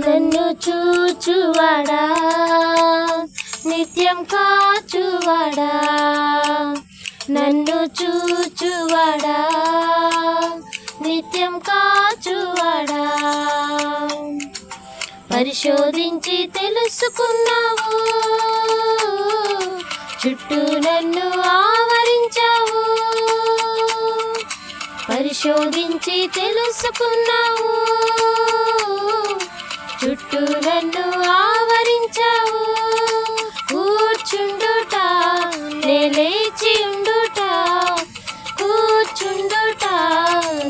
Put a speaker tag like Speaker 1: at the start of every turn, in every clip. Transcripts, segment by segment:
Speaker 1: నన్ను చూచువాడా నిత్యం కాచువాడా, నన్ను చూచువాడా నిత్యం కాచువాడా. పరిశోధించి తెలుసుకున్నావు, చుట్టూ నన్ను ఆవరించావు. పరిశోధించి తెలుసుకున్నావు, చుట్టూ నన్ను ఆవరించావు. కూర్చుండుట నే లేచి ఉండుట, కూర్చుండుట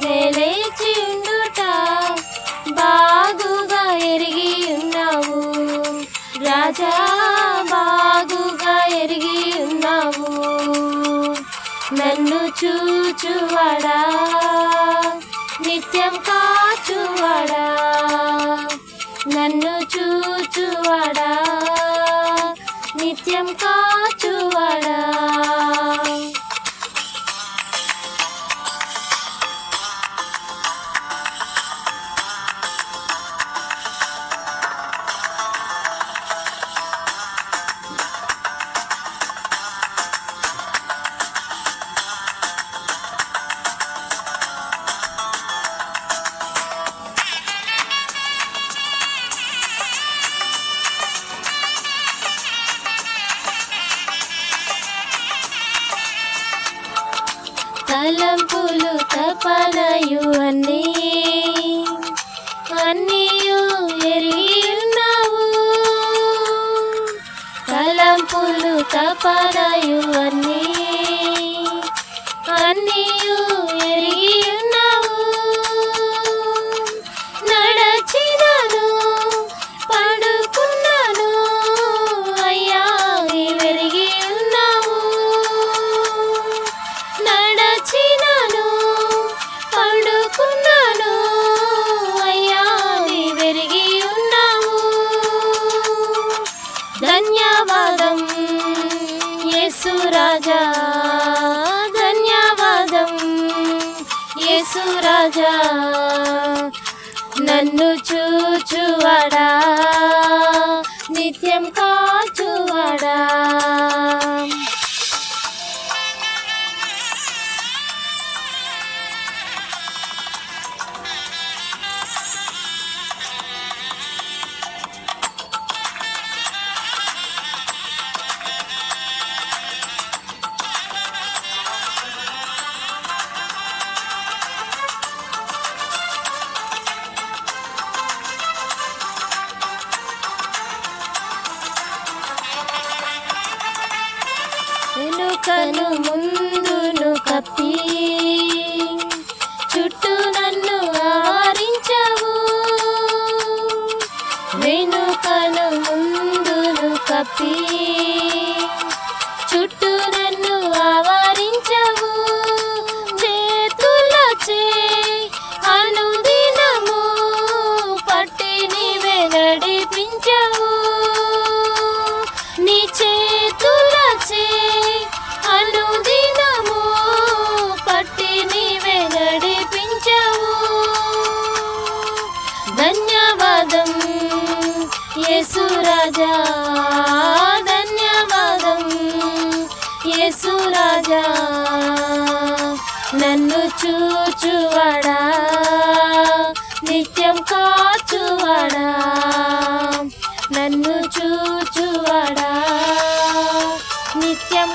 Speaker 1: నే లేచి ఉండుట బాగుగా ఎరిగి ఉన్నావు రాజా, బాగుగా ఎరిగి ఉన్నావు. నన్ను చూచువాడా నిత్యం కాచువాడా, నన్ను చూచువాడా నిత్యం కాచువాడా. తలంపులు తపనయు అన్నీయు ఎరిగి ఉన్నావు, తలంపులు తపనయు అన్నీయు ఎరిగి ఉన్నావు. నడచినను పడుకున్నాను అయ్యా నీవెరిగి ఉన్నావు, నడచినను పడుకున్నాను అయ్యా నీవెరిగి ఉన్నావు. ధన్యవాదం యేసు రాజా, ధన్యవాదం యేసు రాజా. నన్ను చూచువాడా నిత్యం కాచువాడా. వెనుకను ముందును కప్పి చుట్టూ నన్ను ఆవరించావు, వెనుకను ముందును కప్పి చుట్టూ నన్ను ఆవరించావు. చేతులచే అనుదినము పట్టి నీవే నడిపించావు, నీ చేతులచే అనుదినము పట్టి నీవే నడిపించావు. ధన్యవాదం యేసు రాజా, ధన్యవాదం యేసు రాజా. నన్ను చూచువాడా నిత్యం కాచువాడా, నన్ను చూచువాడా నిత్యం